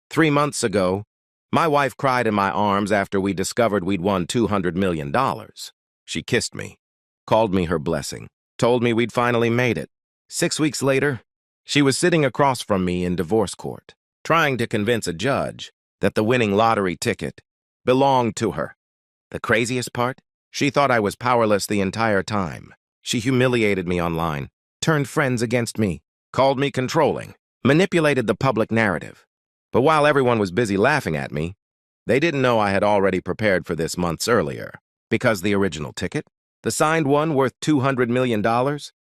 3 months ago, my wife cried in my arms after we discovered we'd won $200 million. She kissed me, called me her blessing, told me we'd finally made it. 6 weeks later, she was sitting across from me in divorce court, trying to convince a judge that the winning lottery ticket belonged to her. The craziest part? She thought I was powerless the entire time. She humiliated me online, turned friends against me, called me controlling, manipulated the public narrative. But while everyone was busy laughing at me, they didn't know I had already prepared for this months earlier, because the original ticket, the signed one worth $200 million,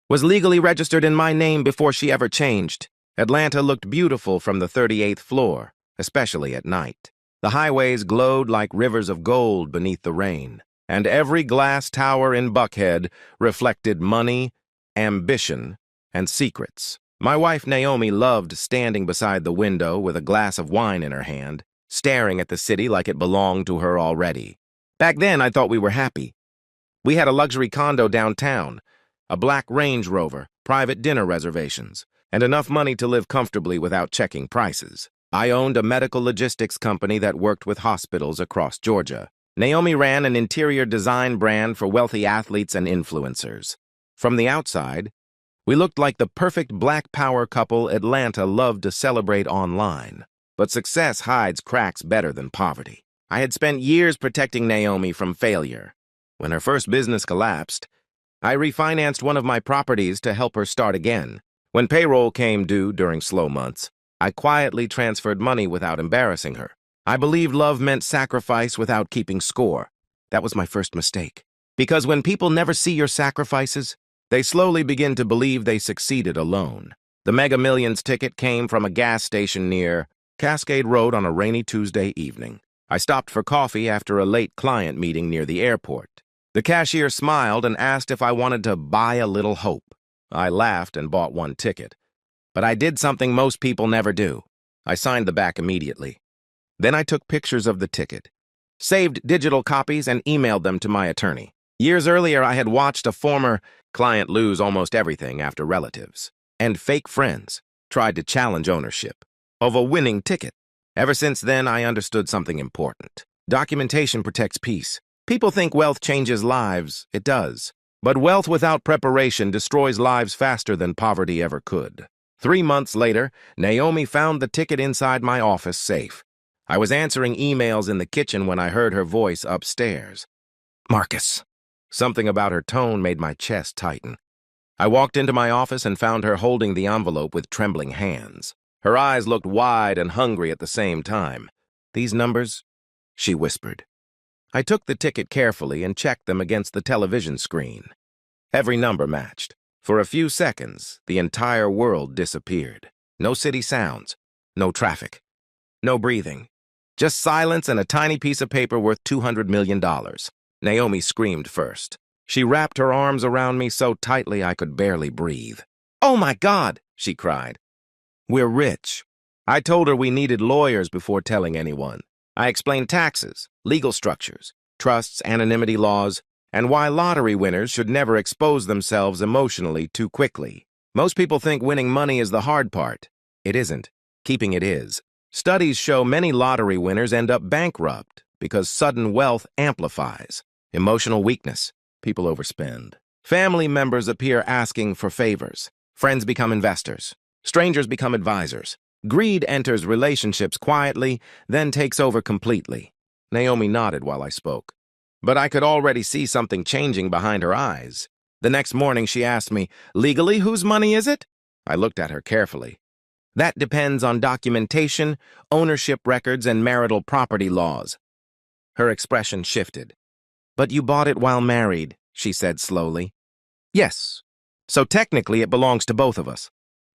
was legally registered in my name before she ever changed. Atlanta looked beautiful from the 38th floor, especially at night. The highways glowed like rivers of gold beneath the rain, and every glass tower in Buckhead reflected money, ambition, and secrets. My wife Naomi loved standing beside the window with a glass of wine in her hand, staring at the city like it belonged to her already. Back then, I thought we were happy. We had a luxury condo downtown, a black Range Rover, private dinner reservations, and enough money to live comfortably without checking prices. I owned a medical logistics company that worked with hospitals across Georgia. Naomi ran an interior design brand for wealthy athletes and influencers. From the outside, we looked like the perfect black power couple Atlanta loved to celebrate online. But success hides cracks better than poverty. I had spent years protecting Naomi from failure. When her first business collapsed, I refinanced one of my properties to help her start again. When payroll came due during slow months, I quietly transferred money without embarrassing her. I believed love meant sacrifice without keeping score. That was my first mistake. Because when people never see your sacrifices, they slowly begin to believe they succeeded alone. The Mega Millions ticket came from a gas station near Cascade Road on a rainy Tuesday evening. I stopped for coffee after a late client meeting near the airport. The cashier smiled and asked if I wanted to buy a little hope. I laughed and bought one ticket. But I did something most people never do. I signed the back immediately. Then I took pictures of the ticket, saved digital copies, and emailed them to my attorney. Years earlier, I had watched a former client lose almost everything after relatives, and fake friends tried to challenge ownership of a winning ticket. Ever since then, I understood something important. Documentation protects peace. People think wealth changes lives. It does. But wealth without preparation destroys lives faster than poverty ever could. 3 months later, Naomi found the ticket inside my office safe. I was answering emails in the kitchen when I heard her voice upstairs. "Marcus." Something about her tone made my chest tighten. I walked into my office and found her holding the envelope with trembling hands. Her eyes looked wide and hungry at the same time. "These numbers?" she whispered. I took the ticket carefully and checked them against the television screen. Every number matched. For a few seconds, the entire world disappeared. No city sounds, no traffic, no breathing. Just silence and a tiny piece of paper worth $200 million. Naomi screamed first. She wrapped her arms around me so tightly I could barely breathe. "Oh my God," she cried. "We're rich." I told her we needed lawyers before telling anyone. I explained taxes, legal structures, trusts, anonymity laws, and why lottery winners should never expose themselves emotionally too quickly. Most people think winning money is the hard part. It isn't. Keeping it is. Studies show many lottery winners end up bankrupt because sudden wealth amplifies. Emotional weakness. People overspend. Family members appear asking for favors. Friends become investors. Strangers become advisors. Greed enters relationships quietly, then takes over completely. Naomi nodded while I spoke. But I could already see something changing behind her eyes. The next morning she asked me, "Legally, whose money is it?" I looked at her carefully. "That depends on documentation, ownership records, and marital property laws." Her expression shifted. "But you bought it while married," she said slowly. "Yes. So technically it belongs to both of us."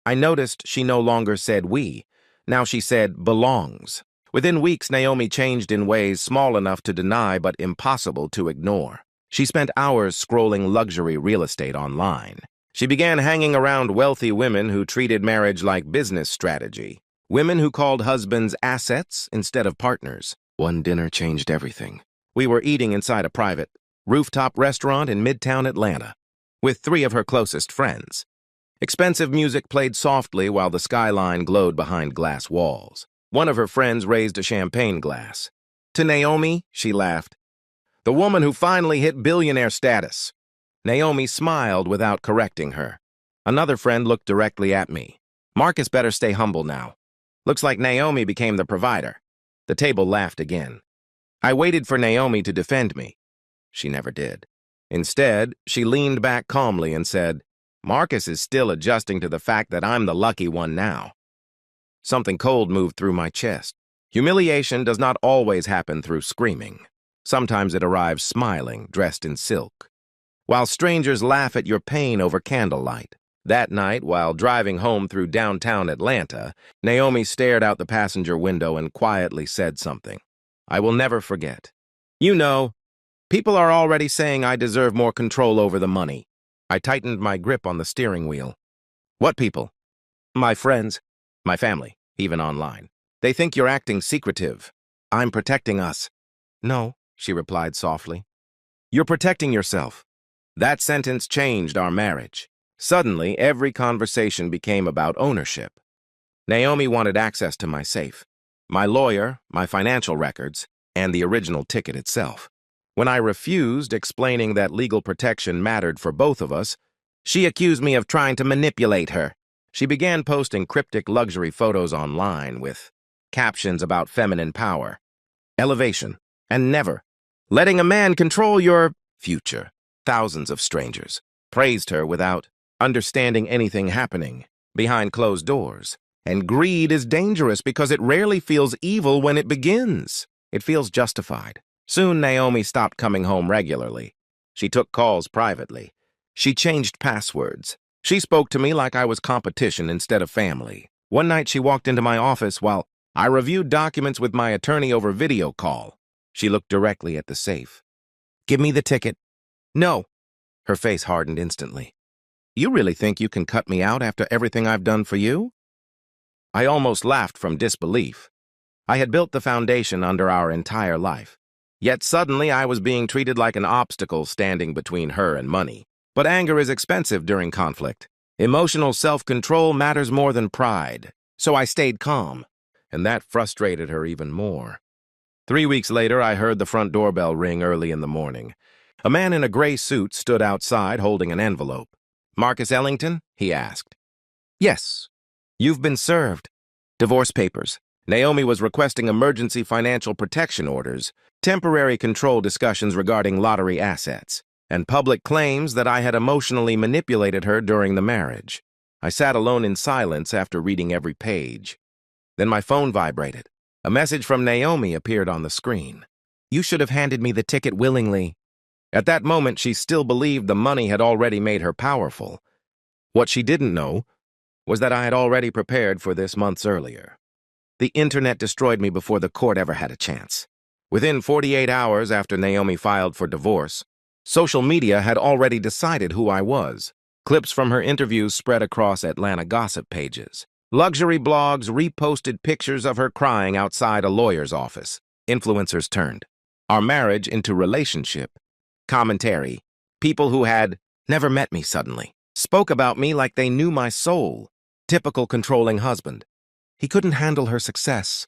I noticed she no longer said we. Now she said belongs. Within weeks, Naomi changed in ways small enough to deny but impossible to ignore. She spent hours scrolling luxury real estate online. She began hanging around wealthy women who treated marriage like business strategy. Women who called husbands assets instead of partners. One dinner changed everything. We were eating inside a private, rooftop restaurant in Midtown Atlanta with 3 of her closest friends. Expensive music played softly while the skyline glowed behind glass walls. One of her friends raised a champagne glass. To Naomi, she laughed. The woman who finally hit billionaire status. Naomi smiled without correcting her. Another friend looked directly at me. Marcus better stay humble now. Looks like Naomi became the provider. The table laughed again. I waited for Naomi to defend me. She never did. Instead, she leaned back calmly and said, Marcus is still adjusting to the fact that I'm the lucky one now. Something cold moved through my chest. Humiliation does not always happen through screaming. Sometimes it arrives smiling, dressed in silk. While strangers laugh at your pain over candlelight. That night, while driving home through downtown Atlanta, Naomi stared out the passenger window and quietly said something. I will never forget. You know, people are already saying I deserve more control over the money. I tightened my grip on the steering wheel. What people? My friends. My family, even online. They think you're acting secretive. I'm protecting us. No, she replied softly. You're protecting yourself. That sentence changed our marriage. Suddenly, every conversation became about ownership. Naomi wanted access to my safe, my lawyer, my financial records, and the original ticket itself. When I refused, explaining that legal protection mattered for both of us, she accused me of trying to manipulate her. She began posting cryptic luxury photos online with captions about feminine power, elevation, and never letting a man control your future. Thousands of strangers praised her without understanding anything happening behind closed doors. And greed is dangerous because it rarely feels evil when it begins. It feels justified. Soon Naomi stopped coming home regularly. She took calls privately. She changed passwords. She spoke to me like I was competition instead of family. One night she walked into my office while I reviewed documents with my attorney over video call. She looked directly at the safe. Give me the ticket. No. Her face hardened instantly. You really think you can cut me out after everything I've done for you? I almost laughed from disbelief. I had built the foundation under our entire life. Yet suddenly I was being treated like an obstacle standing between her and money. But anger is expensive during conflict. Emotional self-control matters more than pride. So I stayed calm, and that frustrated her even more. 3 weeks later, I heard the front doorbell ring early in the morning. A man in a gray suit stood outside holding an envelope. Marcus Ellington? He asked. Yes. You've been served. Divorce papers. Naomi was requesting emergency financial protection orders, temporary control discussions regarding lottery assets, and public claims that I had emotionally manipulated her during the marriage. I sat alone in silence after reading every page. Then my phone vibrated. A message from Naomi appeared on the screen. You should have handed me the ticket willingly. At that moment, she still believed the money had already made her powerful. What she didn't know was that I had already prepared for this months earlier. The internet destroyed me before the court ever had a chance. Within 48 hours after Naomi filed for divorce, social media had already decided who I was. Clips from her interviews spread across Atlanta gossip pages. Luxury blogs reposted pictures of her crying outside a lawyer's office. Influencers turned our marriage into relationship. Commentary. People who had never met me suddenly spoke about me like they knew my soul. Typical controlling husband. He couldn't handle her success.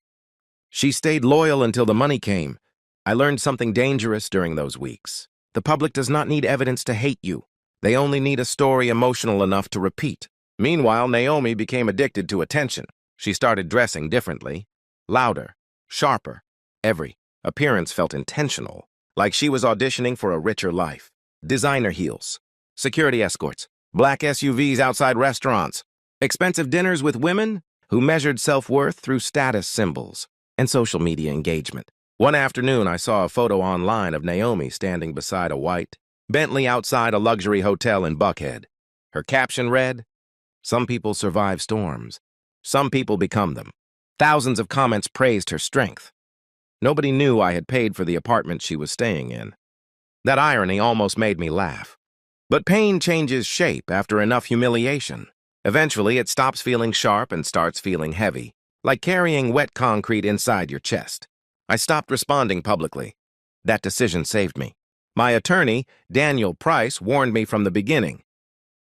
She stayed loyal until the money came. I learned something dangerous during those weeks. The public does not need evidence to hate you. They only need a story emotional enough to repeat. Meanwhile, Naomi became addicted to attention. She started dressing differently, louder, sharper. Every appearance felt intentional, like she was auditioning for a richer life. Designer heels, security escorts, black SUVs outside restaurants, expensive dinners with women who measured self-worth through status symbols and social media engagement. One afternoon, I saw a photo online of Naomi standing beside a white Bentley outside a luxury hotel in Buckhead. Her caption read, "Some people survive storms. Some people become them." Thousands of comments praised her strength. Nobody knew I had paid for the apartment she was staying in. That irony almost made me laugh. But pain changes shape after enough humiliation. Eventually, it stops feeling sharp and starts feeling heavy, like carrying wet concrete inside your chest. I stopped responding publicly. That decision saved me. My attorney, Daniel Price, warned me from the beginning.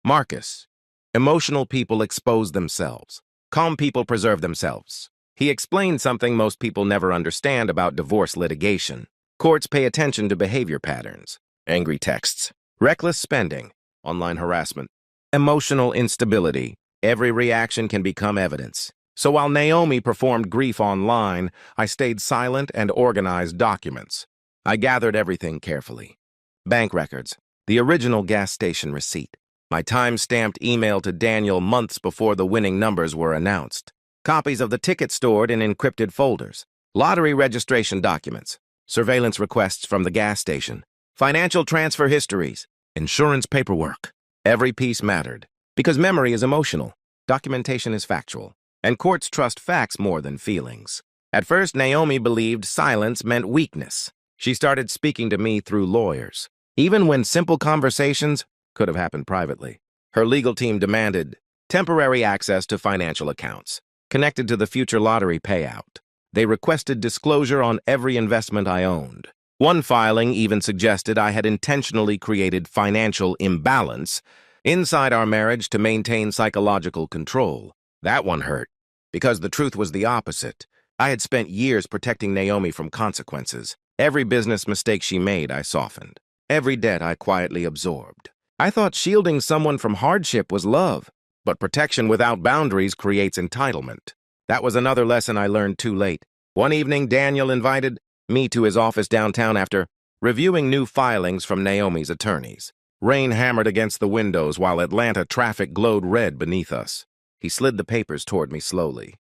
Marcus, emotional people expose themselves. Calm people preserve themselves. He explained something most people never understand about divorce litigation. Courts pay attention to behavior patterns, angry texts, reckless spending, online harassment, emotional instability. Every reaction can become evidence. So while Naomi performed grief online, I stayed silent and organized documents. I gathered everything carefully. Bank records, the original gas station receipt, my time-stamped email to Daniel months before the winning numbers were announced, copies of the ticket stored in encrypted folders, lottery registration documents, surveillance requests from the gas station, financial transfer histories, insurance paperwork. Every piece mattered, because memory is emotional, documentation is factual, and courts trust facts more than feelings. At first, Naomi believed silence meant weakness. She started speaking to me through lawyers, even when simple conversations could have happened privately. Her legal team demanded temporary access to financial accounts, connected to the future lottery payout. They requested disclosure on every investment I owned. One filing even suggested I had intentionally created financial imbalance inside our marriage to maintain psychological control. That one hurt, because the truth was the opposite. I had spent years protecting Naomi from consequences. Every business mistake she made, I softened. Every debt I quietly absorbed. I thought shielding someone from hardship was love, but protection without boundaries creates entitlement. That was another lesson I learned too late. One evening, Daniel invited me to his office downtown after reviewing new filings from Naomi's attorneys. Rain hammered against the windows while Atlanta traffic glowed red beneath us. He slid the papers toward me slowly.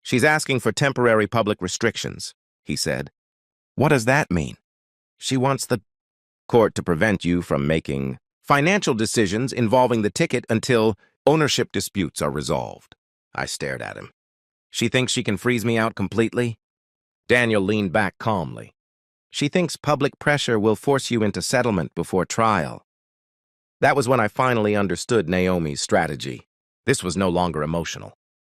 "She's asking for temporary public restrictions," he said. "What does that mean?" "She wants the court to prevent you from making financial decisions involving the ticket until ownership disputes are resolved." I stared at him. "She thinks she can freeze me out completely?" Daniel leaned back calmly. "She thinks public pressure will force you into settlement before trial." That was when I finally understood Naomi's strategy. This was no longer emotional.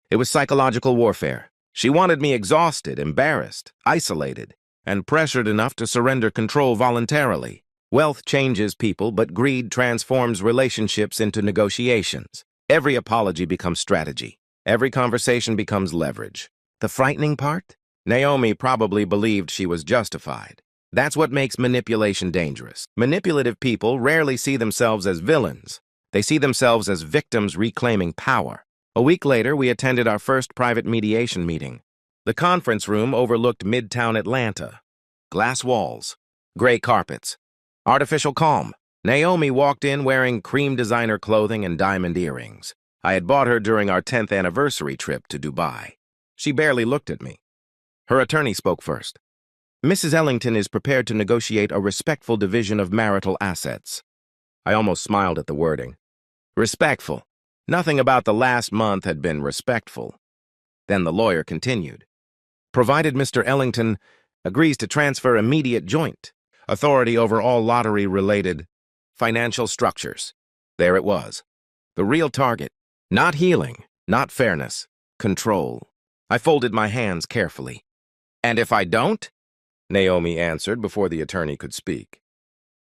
It was psychological warfare. She wanted me exhausted, embarrassed, isolated, and pressured enough to surrender control voluntarily. Wealth changes people, but greed transforms relationships into negotiations. Every apology becomes strategy. Every conversation becomes leverage. The frightening part? Naomi probably believed she was justified. That's what makes manipulation dangerous. Manipulative people rarely see themselves as villains. They see themselves as victims reclaiming power. A week later, we attended our first private mediation meeting. The conference room overlooked Midtown Atlanta. Glass walls, gray carpets, artificial calm. Naomi walked in wearing cream designer clothing and diamond earrings. I had bought her during our 10th anniversary trip to Dubai. She barely looked at me. Her attorney spoke first. "Mrs. Ellington is prepared to negotiate a respectful division of marital assets." I almost smiled at the wording. Respectful. Nothing about the last month had been respectful. Then the lawyer continued. "Provided Mr. Ellington agrees to transfer immediate joint authority over all lottery-related financial structures." There it was. The real target. Not healing, not fairness, control. I folded my hands carefully. "And if I don't?" Naomi answered before the attorney could speak.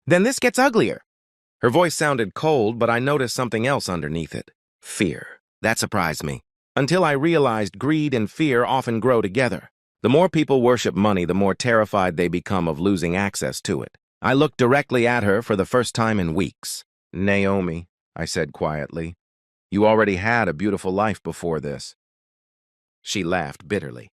"Then this gets uglier." Her voice sounded cold, but I noticed something else underneath it. Fear. That surprised me. Until I realized greed and fear often grow together. The more people worship money, the more terrified they become of losing access to it. I looked directly at her for the first time in weeks. "Naomi," I said quietly, "you already had a beautiful life before this." She laughed bitterly.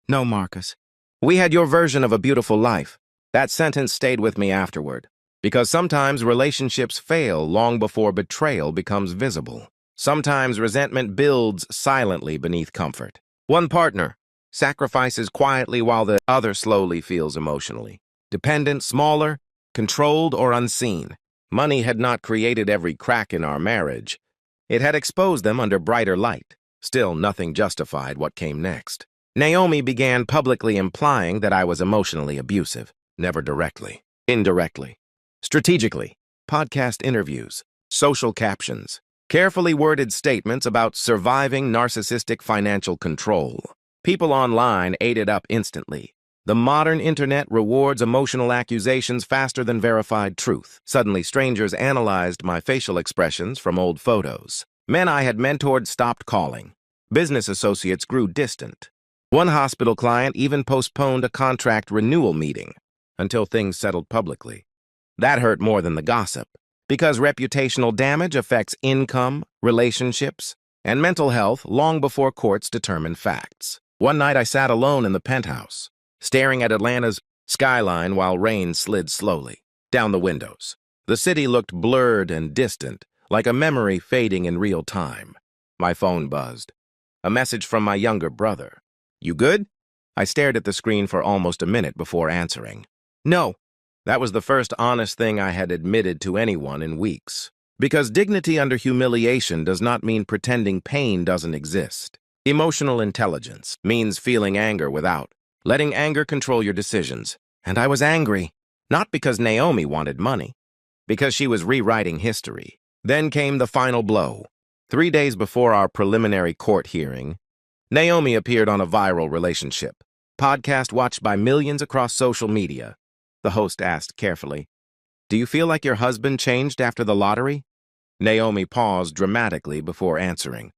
"No, Marcus. We had your version of a beautiful life." That sentence stayed with me afterward, because sometimes relationships fail long before betrayal becomes visible. Sometimes resentment builds silently beneath comfort. One partner sacrifices quietly while the other slowly feels emotionally. Dependent, smaller, controlled, or unseen. Money had not created every crack in our marriage. It had exposed them under brighter light. Still, nothing justified what came next. Naomi began publicly implying that I was emotionally abusive. Never directly. Indirectly. Strategically. Podcast interviews. Social captions. Carefully worded statements about surviving narcissistic financial control. People online ate it up instantly. The modern internet rewards emotional accusations faster than verified truth. Suddenly, strangers analyzed my facial expressions from old photos. Men I had mentored stopped calling. Business associates grew distant. One hospital client even postponed a contract renewal meeting until things settled publicly. That hurt more than the gossip, because reputational damage affects income, relationships, and mental health long before courts determine facts. One night I sat alone in the penthouse, staring at Atlanta's skyline while rain slid slowly down the windows. The city looked blurred and distant, like a memory fading in real time. My phone buzzed. A message from my younger brother. "You good?" I stared at the screen for almost a minute before answering. "No." That was the first honest thing I had admitted to anyone in weeks. Because dignity under humiliation does not mean pretending pain doesn't exist. Emotional intelligence means feeling anger without letting anger control your decisions. And I was angry, not because Naomi wanted money, because she was rewriting history. Then came the final blow. 3 days before our preliminary court hearing, Naomi appeared on a viral relationship podcast watched by millions across social media. The host asked carefully, "Do you feel like your husband changed after the lottery?" Naomi paused dramatically before answering.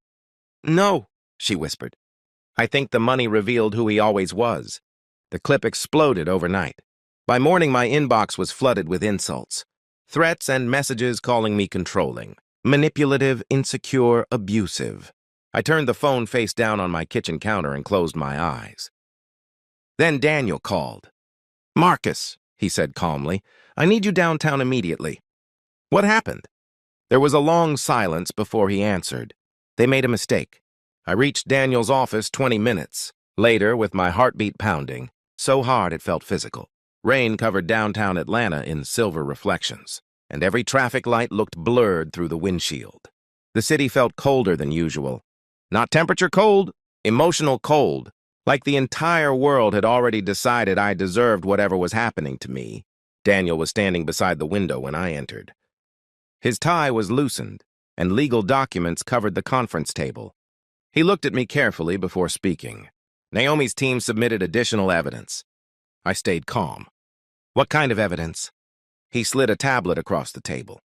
"No," she whispered. "I think the money revealed who he always was." The clip exploded overnight. By morning, my inbox was flooded with insults, threats, and messages calling me controlling, manipulative, insecure, abusive. I turned the phone face down on my kitchen counter and closed my eyes. Then Daniel called. "Marcus," he said calmly, "I need you downtown immediately." "What happened?" There was a long silence before he answered. "They made a mistake." I reached Daniel's office 20 minutes later with my heartbeat pounding, so hard it felt physical. Rain covered downtown Atlanta in silver reflections, and every traffic light looked blurred through the windshield. The city felt colder than usual. Not temperature cold, emotional cold, like the entire world had already decided I deserved whatever was happening to me. Daniel was standing beside the window when I entered. His tie was loosened, and legal documents covered the conference table. He looked at me carefully before speaking. Naomi's team submitted additional evidence. I stayed calm. "What kind of evidence?" He slid a tablet across the table.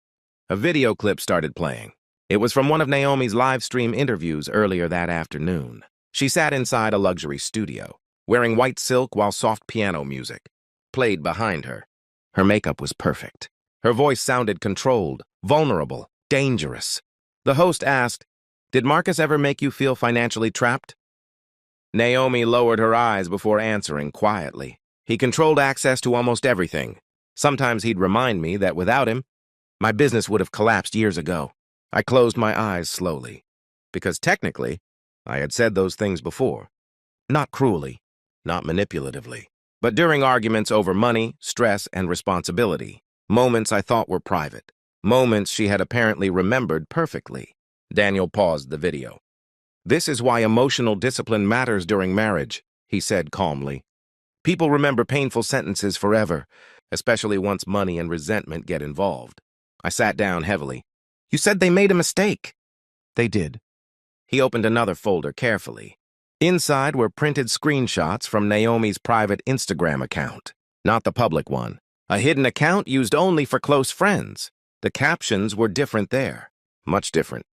A video clip started playing. It was from one of Naomi's live stream interviews earlier that afternoon. She sat inside a luxury studio, wearing white silk while soft piano music played behind her. Her makeup was perfect. Her voice sounded controlled, vulnerable, dangerous. The host asked, "Did Marcus ever make you feel financially trapped?" Naomi lowered her eyes before answering quietly. "He controlled access to almost everything. Sometimes he'd remind me that without him, my business would have collapsed years ago." I closed my eyes slowly, because technically, I had said those things before. Not cruelly, not manipulatively, but during arguments over money, stress, and responsibility. Moments I thought were private. Moments she had apparently remembered perfectly. Daniel paused the video. "This is why emotional discipline matters during marriage," he said calmly. "People remember painful sentences forever, especially once money and resentment get involved." I sat down heavily. "You said they made a mistake." "They did." He opened another folder carefully. Inside were printed screenshots from Naomi's private Instagram account, not the public one. A hidden account used only for close friends. The captions were different there, much different.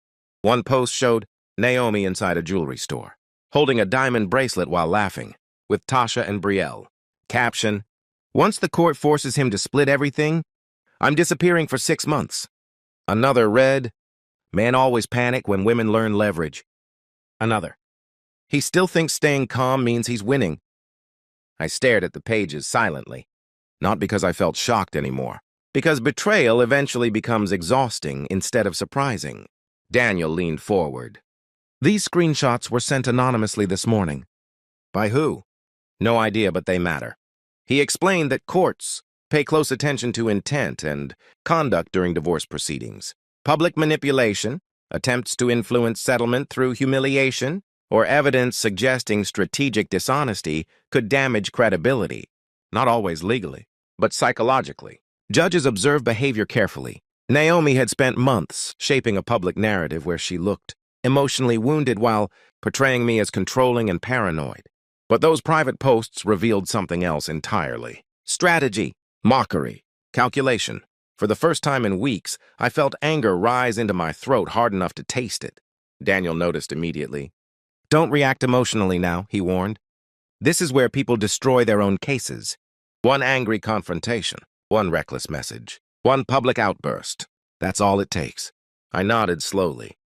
One post showed Naomi inside a jewelry store, holding a diamond bracelet while laughing, with Tasha and Brielle. Caption, "Once the court forces him to split everything, I'm disappearing for 6 months." Another read, "Men always panic when women learn leverage." Another, "He still thinks staying calm means he's winning." I stared at the pages silently, not because I felt shocked anymore, because betrayal eventually becomes exhausting instead of surprising. Daniel leaned forward. "These screenshots were sent anonymously this morning." "By who?" "No idea, but they matter." He explained that courts pay close attention to intent and conduct during divorce proceedings. Public manipulation, attempts to influence settlement through humiliation, or evidence suggesting strategic dishonesty could damage credibility, not always legally, but psychologically. Judges observe behavior carefully. Naomi had spent months shaping a public narrative where she looked emotionally wounded while portraying me as controlling and paranoid. But those private posts revealed something else entirely. Strategy, mockery, calculation. For the first time in weeks, I felt anger rise into my throat hard enough to taste it. Daniel noticed immediately. "Don't react emotionally now," he warned. This is where people destroy their own cases. One angry confrontation, one reckless message, one public outburst. That's all it takes. I nodded slowly.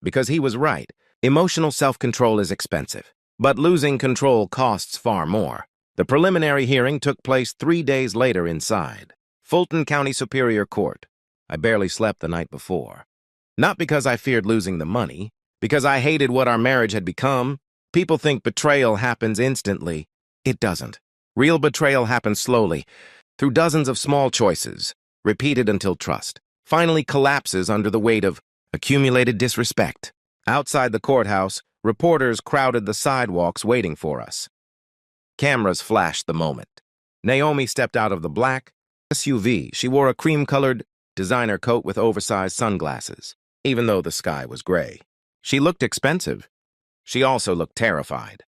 Because he was right. Emotional self-control is expensive, but losing control costs far more. The preliminary hearing took place 3 days later inside Fulton County Superior Court. I barely slept the night before. Not because I feared losing the money, because I hated what our marriage had become. People think betrayal happens instantly. It doesn't. Real betrayal happens slowly, through dozens of small choices, repeated until trust finally collapses under the weight of accumulated disrespect. Outside the courthouse, reporters crowded the sidewalks waiting for us. Cameras flashed the moment. Naomi stepped out of the black SUV. She wore a cream-colored designer coat with oversized sunglasses, even though the sky was gray. She looked expensive. She also looked terrified.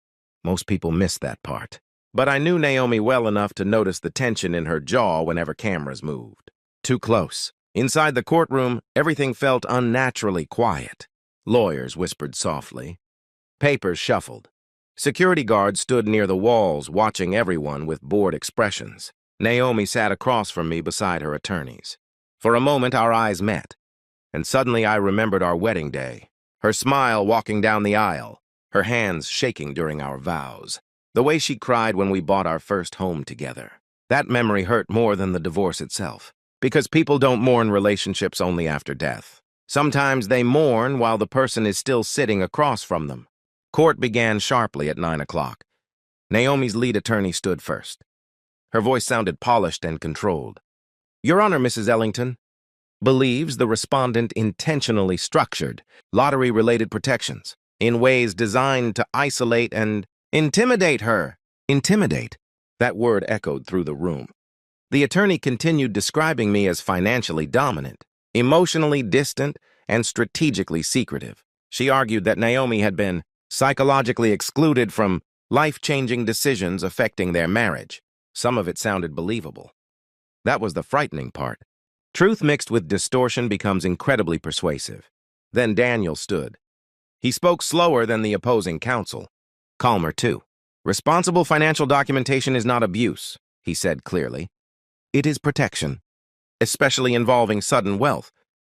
Most people miss that part. But I knew Naomi well enough to notice the tension in her jaw whenever cameras moved. Too close. Inside the courtroom, everything felt unnaturally quiet. Lawyers whispered softly. Papers shuffled. Security guards stood near the walls, watching everyone with bored expressions. Naomi sat across from me beside her attorneys. For a moment, our eyes met, and suddenly I remembered our wedding day. Her smile walking down the aisle, her hands shaking during our vows, the way she cried when we bought our first home together. That memory hurt more than the divorce itself, because people don't mourn relationships only after death. Sometimes they mourn while the person is still sitting across from them. Court began sharply at 9 o'clock. Naomi's lead attorney stood first. Her voice sounded polished and controlled. Your Honor, Mrs. Ellington, believes the respondent intentionally structured lottery-related protections in ways designed to isolate and intimidate her. Intimidate. That word echoed through the room. The attorney continued describing me as financially dominant, emotionally distant, and strategically secretive. She argued that Naomi had been psychologically excluded from life-changing decisions affecting their marriage. Some of it sounded believable. That was the frightening part. Truth mixed with distortion becomes incredibly persuasive. Then Daniel stood. He spoke slower than the opposing counsel. Calmer, too. Responsible financial documentation is not abuse, he said clearly. It is protection, especially involving sudden wealth,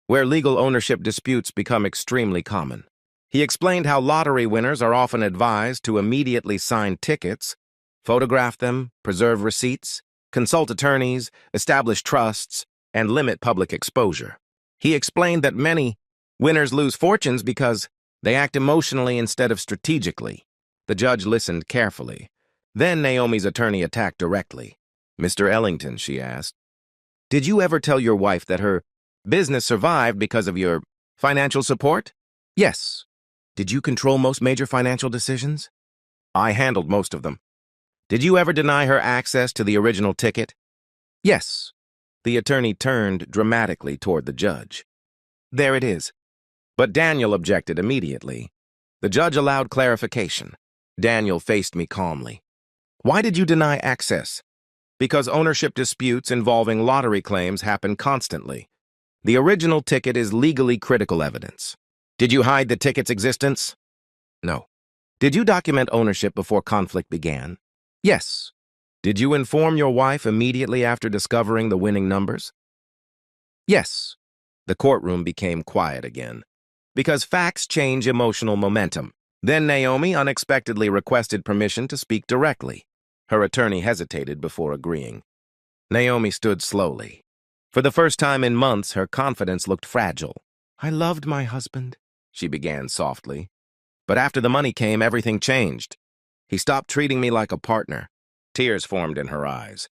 where legal ownership disputes become extremely common. He explained how lottery winners are often advised to immediately sign tickets, photograph them, preserve receipts, consult attorneys, establish trusts, and limit public exposure. He explained that many winners lose fortunes because they act emotionally instead of strategically. The judge listened carefully. Then Naomi's attorney attacked directly. Mr. Ellington, she asked, did you ever tell your wife that her business survived because of your financial support? Yes. Did you control most major financial decisions? I handled most of them. Did you ever deny her access to the original ticket? Yes. The attorney turned dramatically toward the judge. There it is. But Daniel objected immediately. The judge allowed clarification. Daniel faced me calmly. Why did you deny access? Because ownership disputes involving lottery claims happen constantly. The original ticket is legally critical evidence. Did you hide the ticket's existence? No. Did you document ownership before conflict began? Yes. Did you inform your wife immediately after discovering the winning numbers? Yes. The courtroom became quiet again. Because facts change emotional momentum. Then Naomi unexpectedly requested permission to speak directly. Her attorney hesitated before agreeing. Naomi stood slowly. For the first time in months, her confidence looked fragile. I loved my husband, she began softly. But after the money came, everything changed. He stopped treating me like a partner. Tears formed in her eyes.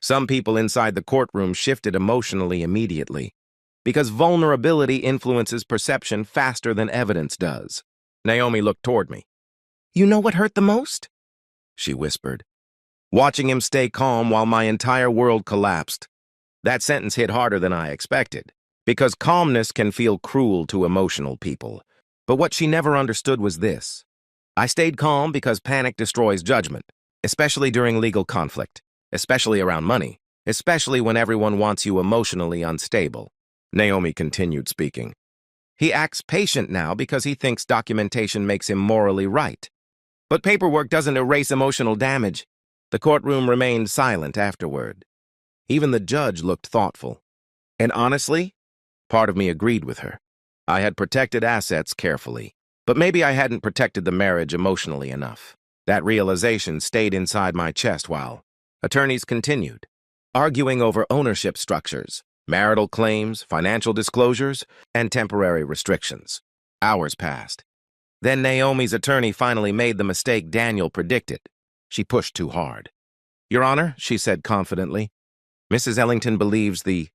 Some people inside the courtroom shifted emotionally immediately, because vulnerability influences perception faster than evidence does. Naomi looked toward me. You know what hurt the most? She whispered. Watching him stay calm while my entire world collapsed. That sentence hit harder than I expected, because calmness can feel cruel to emotional people. But what she never understood was this. I stayed calm because panic destroys judgment, especially during legal conflict, especially around money, especially when everyone wants you emotionally unstable. Naomi continued speaking. He acts patient now because he thinks documentation makes him morally right. But paperwork doesn't erase emotional damage. The courtroom remained silent afterward. Even the judge looked thoughtful. And honestly, part of me agreed with her. I had protected assets carefully, but maybe I hadn't protected the marriage emotionally enough. That realization stayed inside my chest while attorneys continued, arguing over ownership structures, marital claims, financial disclosures, and temporary restrictions. Hours passed. Then Naomi's attorney finally made the mistake Daniel predicted. She pushed too hard. "Your Honor," she said confidently, "Mrs. Ellington believes the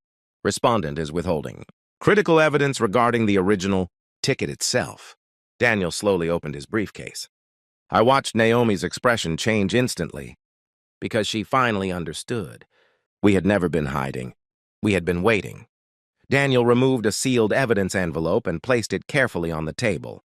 respondent is withholding critical evidence regarding the original ticket itself." Daniel slowly opened his briefcase. I watched Naomi's expression change instantly, because she finally understood. We had never been hiding. We had been waiting. Daniel removed a sealed evidence envelope and placed it carefully on the table.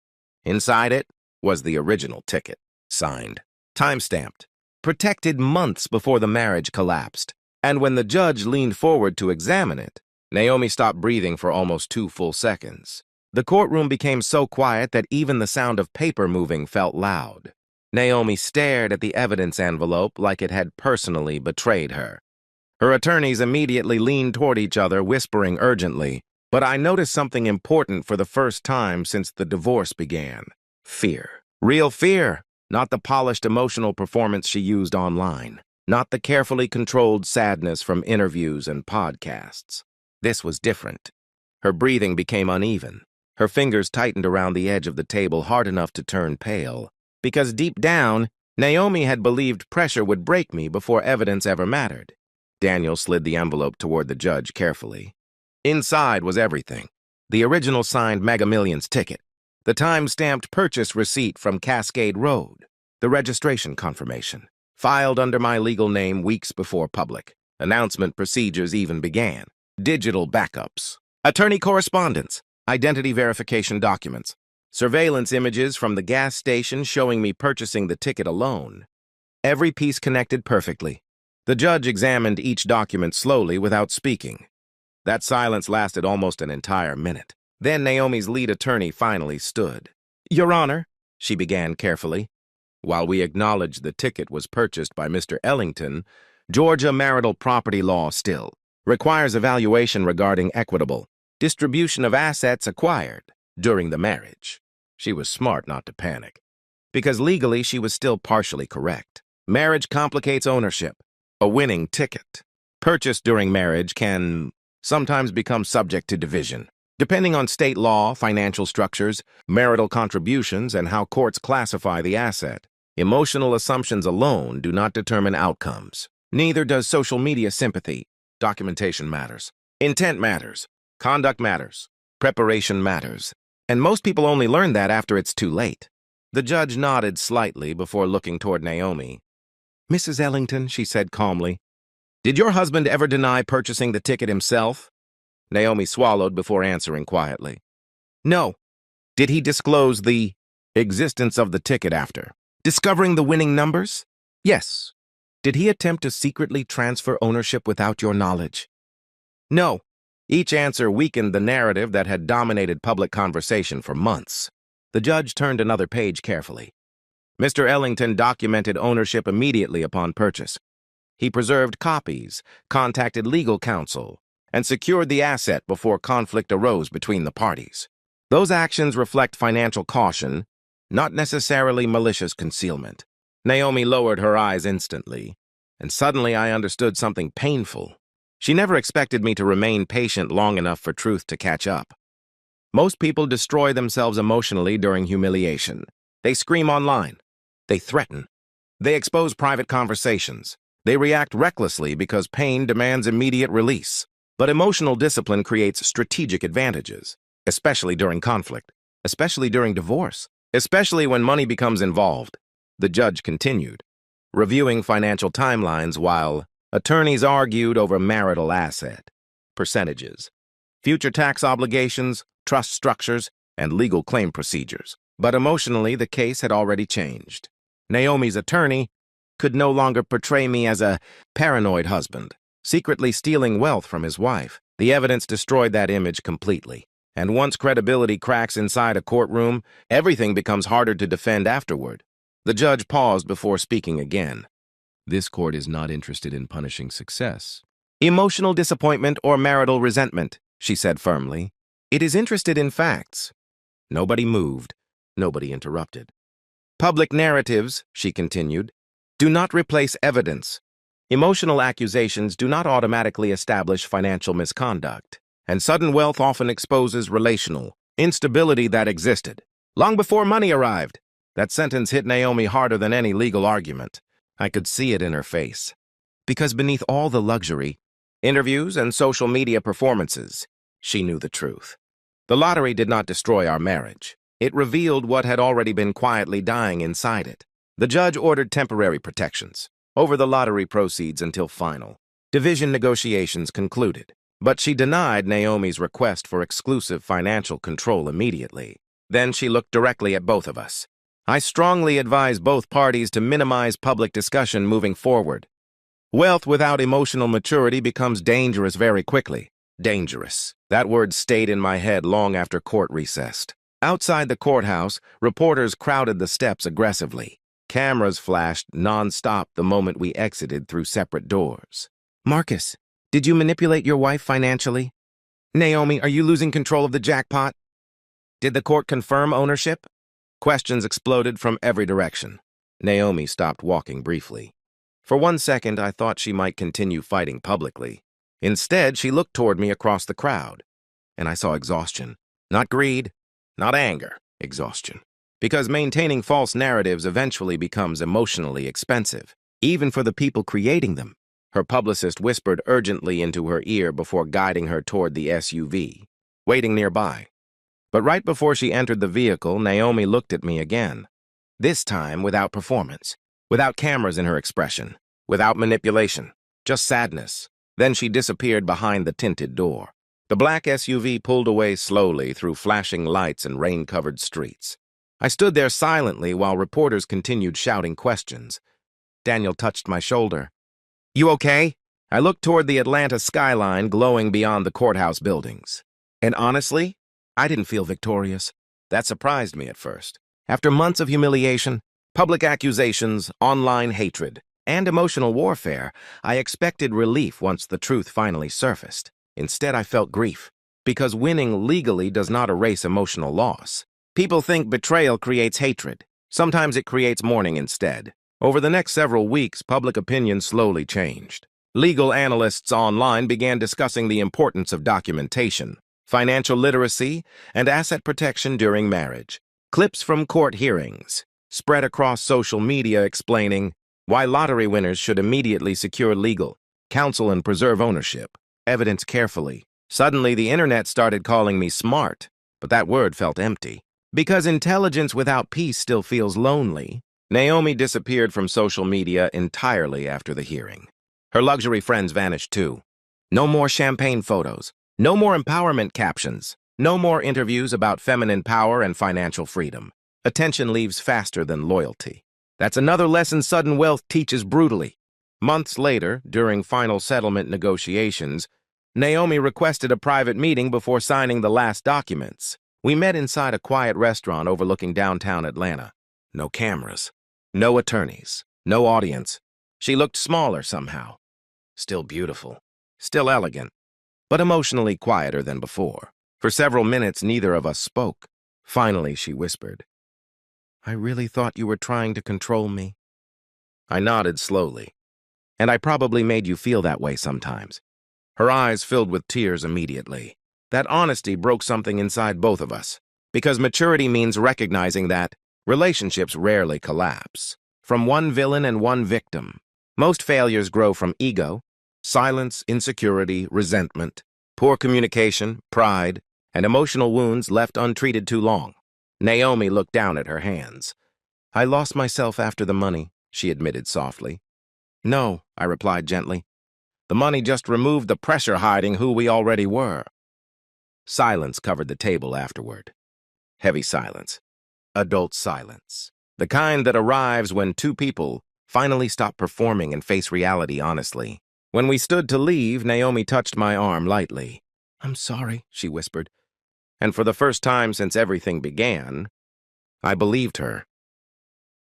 Inside it was the original ticket, signed, time-stamped, protected months before the marriage collapsed. And when the judge leaned forward to examine it, Naomi stopped breathing for almost 2 full seconds. The courtroom became so quiet that even the sound of paper moving felt loud. Naomi stared at the evidence envelope like it had personally betrayed her. Her attorneys immediately leaned toward each other, whispering urgently, but I noticed something important for the first time since the divorce began. Fear. Real fear, not the polished emotional performance she used online, not the carefully controlled sadness from interviews and podcasts. This was different. Her breathing became uneven. Her fingers tightened around the edge of the table hard enough to turn pale, because deep down, Naomi had believed pressure would break me before evidence ever mattered. Daniel slid the envelope toward the judge carefully. Inside was everything. The original signed Mega Millions ticket, the time-stamped purchase receipt from Cascade Road, the registration confirmation, filed under my legal name weeks before public announcement procedures even began, digital backups, attorney correspondence, identity verification documents, surveillance images from the gas station showing me purchasing the ticket alone. Every piece connected perfectly. The judge examined each document slowly without speaking. That silence lasted almost an entire minute. Then Naomi's lead attorney finally stood. "Your Honor," she began carefully, "while we acknowledge the ticket was purchased by Mr. Ellington, Georgia marital property law still requires evaluation regarding equitable distribution of assets acquired during the marriage." She was smart not to panic, because legally she was still partially correct. Marriage complicates ownership. A winning ticket purchased during marriage can sometimes become subject to division, depending on state law, financial structures, marital contributions, and how courts classify the asset. Emotional assumptions alone do not determine outcomes. Neither does social media sympathy. Documentation matters. Intent matters. Conduct matters. Preparation matters. And most people only learn that after it's too late. The judge nodded slightly before looking toward Naomi. "Mrs. Ellington," she said calmly, "did your husband ever deny purchasing the ticket himself?" Naomi swallowed before answering quietly. "No." "Did he disclose the existence of the ticket after discovering the winning numbers?" "Yes." "Did he attempt to secretly transfer ownership without your knowledge?" "No." Each answer weakened the narrative that had dominated public conversation for months. The judge turned another page carefully. Mr. Ellington documented ownership immediately upon purchase. He preserved copies, contacted legal counsel, and secured the asset before conflict arose between the parties. Those actions reflect financial caution, not necessarily malicious concealment. Naomi lowered her eyes instantly, and suddenly I understood something painful. She never expected me to remain patient long enough for truth to catch up. Most people destroy themselves emotionally during humiliation. They scream online. They threaten. They expose private conversations. They react recklessly because pain demands immediate release. But emotional discipline creates strategic advantages, especially during conflict, especially during divorce, especially when money becomes involved. The judge continued, reviewing financial timelines while attorneys argued over marital asset, percentages, future tax obligations, trust structures, and legal claim procedures. But emotionally, the case had already changed. Naomi's attorney could no longer portray me as a paranoid husband, secretly stealing wealth from his wife. The evidence destroyed that image completely. And once credibility cracks inside a courtroom, everything becomes harder to defend afterward. The judge paused before speaking again. This court is not interested in punishing success. Emotional disappointment or marital resentment, she said firmly. It is interested in facts. Nobody moved. Nobody interrupted. Public narratives, she continued, do not replace evidence. Emotional accusations do not automatically establish financial misconduct, and sudden wealth often exposes relational instability that existed long before money arrived. That sentence hit Naomi harder than any legal argument. I could see it in her face. Because beneath all the luxury, interviews and social media performances, she knew the truth. The lottery did not destroy our marriage. It revealed what had already been quietly dying inside it. The judge ordered temporary protections over the lottery proceeds until final division negotiations concluded. But she denied Naomi's request for exclusive financial control immediately. Then she looked directly at both of us. I strongly advise both parties to minimize public discussion moving forward. Wealth without emotional maturity becomes dangerous very quickly. Dangerous. That word stayed in my head long after court recessed. Outside the courthouse, reporters crowded the steps aggressively. Cameras flashed non-stop the moment we exited through separate doors. Marcus, did you manipulate your wife financially? Naomi, are you losing control of the jackpot? Did the court confirm ownership? Questions exploded from every direction. Naomi stopped walking briefly. For 1 second, I thought she might continue fighting publicly. Instead, she looked toward me across the crowd, and I saw exhaustion. Not greed, not anger, exhaustion. Because maintaining false narratives eventually becomes emotionally expensive, even for the people creating them. Her publicist whispered urgently into her ear before guiding her toward the SUV, waiting nearby. But right before she entered the vehicle, Naomi looked at me again. This time without performance, without cameras in her expression, without manipulation, just sadness. Then she disappeared behind the tinted door. The black SUV pulled away slowly through flashing lights and rain-covered streets. I stood there silently while reporters continued shouting questions. Daniel touched my shoulder. You okay? I looked toward the Atlanta skyline glowing beyond the courthouse buildings. And honestly, I didn't feel victorious. That surprised me at first. After months of humiliation, public accusations, online hatred, and emotional warfare, I expected relief once the truth finally surfaced. Instead, I felt grief, because winning legally does not erase emotional loss. People think betrayal creates hatred. Sometimes it creates mourning instead. Over the next several weeks, public opinion slowly changed. Legal analysts online began discussing the importance of documentation, financial literacy, and asset protection during marriage. Clips from court hearings spread across social media explaining why lottery winners should immediately secure legal counsel and preserve ownership. Evidence carefully. Suddenly, the internet started calling me smart, but that word felt empty. Because intelligence without peace still feels lonely, Naomi disappeared from social media entirely after the hearing. Her luxury friends vanished too. No more champagne photos. No more empowerment captions. No more interviews about feminine power and financial freedom. Attention leaves faster than loyalty. That's another lesson sudden wealth teaches brutally. Months later, during final settlement negotiations, Naomi requested a private meeting before signing the last documents. We met inside a quiet restaurant overlooking downtown Atlanta. No cameras, no attorneys, no audience. She looked smaller somehow. Still beautiful, still elegant, but emotionally quieter than before. For several minutes, neither of us spoke. Finally, she whispered, I really thought you were trying to control me. I nodded slowly. And I probably made you feel that way sometimes. Her eyes filled with tears immediately. That honesty broke something inside both of us, because maturity means recognizing that relationships rarely collapse. From one villain and one victim, most failures grow from ego, silence, insecurity, resentment, poor communication, pride, and emotional wounds left untreated too long. Naomi looked down at her hands. I lost myself after the money, she admitted softly. No, I replied gently. The money just removed the pressure hiding who we already were. Silence covered the table afterward. Heavy silence. Adult silence. The kind that arrives when two people finally stop performing and face reality honestly. When we stood to leave, Naomi touched my arm lightly. I'm sorry, she whispered. And for the first time since everything began, I believed her.